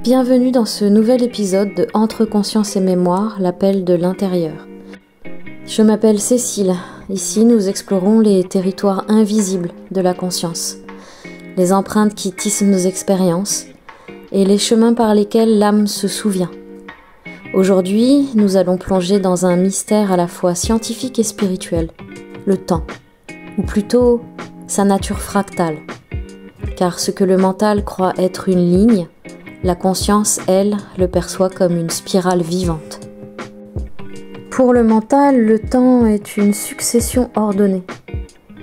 Bienvenue dans ce nouvel épisode de Entre conscience et mémoire, l'appel de l'intérieur. Je m'appelle Cécile. Ici, nous explorons les territoires invisibles de la conscience, les empreintes qui tissent nos expériences et les chemins par lesquels l'âme se souvient. Aujourd'hui, nous allons plonger dans un mystère à la fois scientifique et spirituel, le temps, ou plutôt sa nature fractale. Car ce que le mental croit être une ligne, la conscience, elle, le perçoit comme une spirale vivante. Pour le mental, le temps est une succession ordonnée.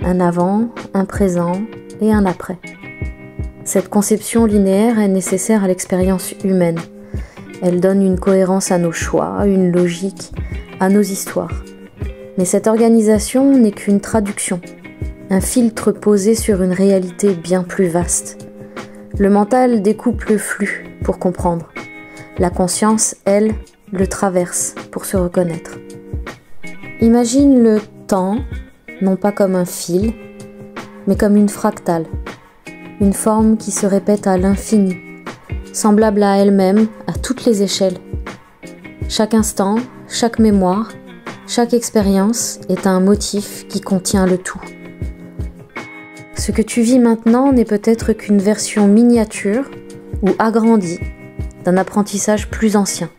Un avant, un présent et un après. Cette conception linéaire est nécessaire à l'expérience humaine. Elle donne une cohérence à nos choix, une logique à nos histoires. Mais cette organisation n'est qu'une traduction, un filtre posé sur une réalité bien plus vaste. Le mental découpe le flux pour comprendre. La conscience, elle, le traverse pour se reconnaître. Imagine le temps, non pas comme un fil, mais comme une fractale, une forme qui se répète à l'infini, semblable à elle-même à toutes les échelles. Chaque instant, chaque mémoire, chaque expérience est un motif qui contient le tout. Ce que tu vis maintenant n'est peut-être qu'une version miniature ou agrandie d'un apprentissage plus ancien,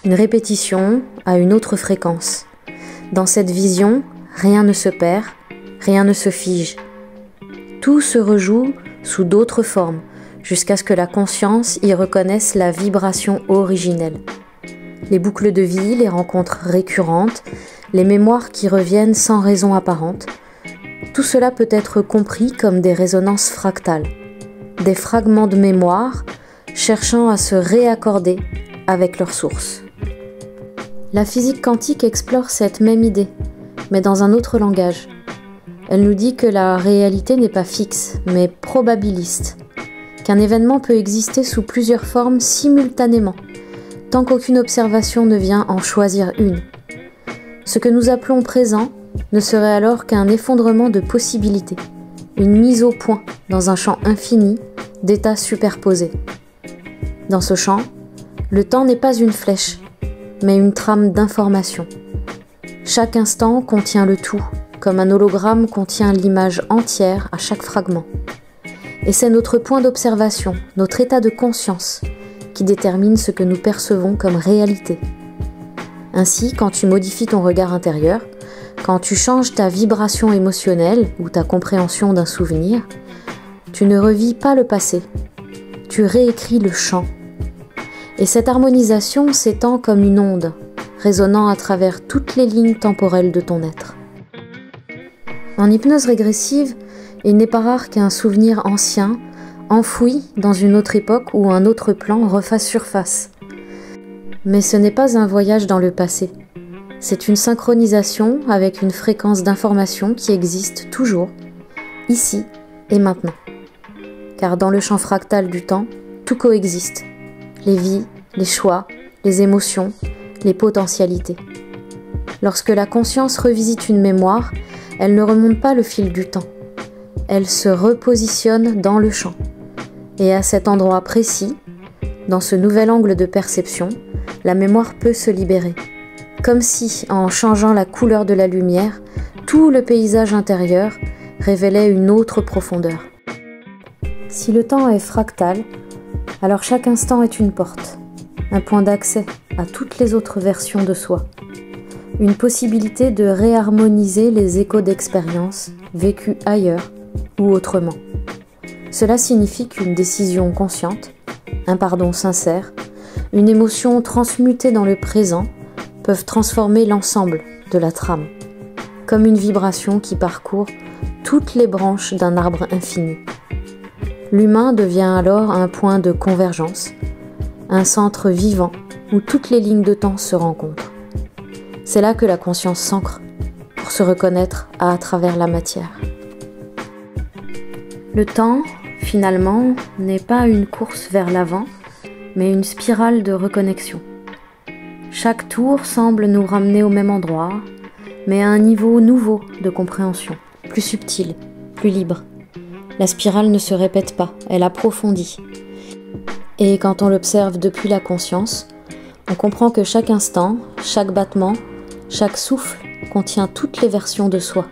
une répétition à une autre fréquence. Dans cette vision, rien ne se perd, rien ne se fige. Tout se rejoue sous d'autres formes, jusqu'à ce que la conscience y reconnaisse la vibration originelle. Les boucles de vie, les rencontres récurrentes, les mémoires qui reviennent sans raison apparente, tout cela peut être compris comme des résonances fractales, des fragments de mémoire cherchant à se réaccorder avec leur source. La physique quantique explore cette même idée, mais dans un autre langage. Elle nous dit que la réalité n'est pas fixe, mais probabiliste, qu'un événement peut exister sous plusieurs formes simultanément, tant qu'aucune observation ne vient en choisir une. Ce que nous appelons présent ne serait alors qu'un effondrement de possibilités, une mise au point dans un champ infini d'états superposés. Dans ce champ, le temps n'est pas une flèche, mais une trame d'information. Chaque instant contient le tout, comme un hologramme contient l'image entière à chaque fragment. Et c'est notre point d'observation, notre état de conscience, qui détermine ce que nous percevons comme réalité. Ainsi, quand tu modifies ton regard intérieur, quand tu changes ta vibration émotionnelle ou ta compréhension d'un souvenir, tu ne revis pas le passé, tu réécris le champ. Et cette harmonisation s'étend comme une onde, résonnant à travers toutes les lignes temporelles de ton être. En hypnose régressive, il n'est pas rare qu'un souvenir ancien, enfoui dans une autre époque ou un autre plan, refasse surface. Mais ce n'est pas un voyage dans le passé. C'est une synchronisation avec une fréquence d'information qui existe toujours, ici et maintenant. Car dans le champ fractal du temps, tout coexiste. Les vies, les choix, les émotions, les potentialités. Lorsque la conscience revisite une mémoire, elle ne remonte pas le fil du temps. Elle se repositionne dans le champ. Et à cet endroit précis, dans ce nouvel angle de perception, la mémoire peut se libérer. Comme si, en changeant la couleur de la lumière, tout le paysage intérieur révélait une autre profondeur. Si le temps est fractal, alors chaque instant est une porte, un point d'accès à toutes les autres versions de soi, une possibilité de réharmoniser les échos d'expériences vécues ailleurs ou autrement. Cela signifie qu'une décision consciente, un pardon sincère, une émotion transmutée dans le présent peuvent transformer l'ensemble de la trame, comme une vibration qui parcourt toutes les branches d'un arbre infini. L'humain devient alors un point de convergence, un centre vivant où toutes les lignes de temps se rencontrent. C'est là que la conscience s'ancre pour se reconnaître à travers la matière. Le temps, finalement, n'est pas une course vers l'avant, mais une spirale de reconnexion. Chaque tour semble nous ramener au même endroit, mais à un niveau nouveau de compréhension, plus subtil, plus libre. La spirale ne se répète pas, elle approfondit. Et quand on l'observe depuis la conscience, on comprend que chaque instant, chaque battement, chaque souffle contient toutes les versions de soi,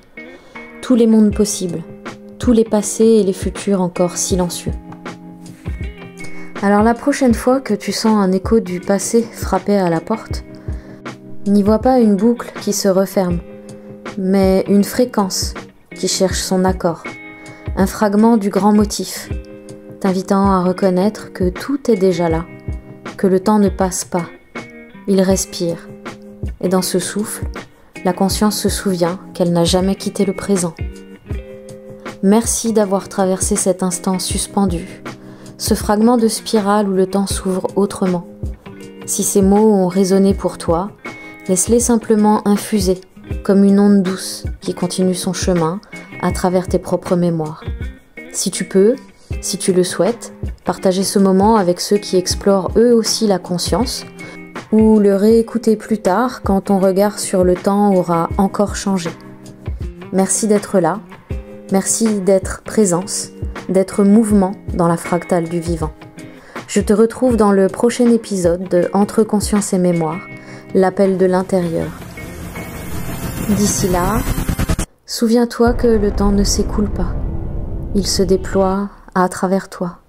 tous les mondes possibles, tous les passés et les futurs encore silencieux. Alors la prochaine fois que tu sens un écho du passé frapper à la porte, n'y vois pas une boucle qui se referme, mais une fréquence qui cherche son accord, un fragment du grand motif, t'invitant à reconnaître que tout est déjà là, que le temps ne passe pas, il respire, et dans ce souffle, la conscience se souvient qu'elle n'a jamais quitté le présent. Merci d'avoir traversé cet instant suspendu, ce fragment de spirale où le temps s'ouvre autrement. Si ces mots ont résonné pour toi, laisse-les simplement infuser, comme une onde douce qui continue son chemin à travers tes propres mémoires. Si tu peux, si tu le souhaites, partager ce moment avec ceux qui explorent eux aussi la conscience, ou le réécouter plus tard quand ton regard sur le temps aura encore changé. Merci d'être là, merci d'être présence, d'être mouvement dans la fractale du vivant. Je te retrouve dans le prochain épisode de Entre conscience et mémoire, l'appel de l'intérieur. D'ici là, souviens-toi que le temps ne s'écoule pas. Il se déploie à travers toi.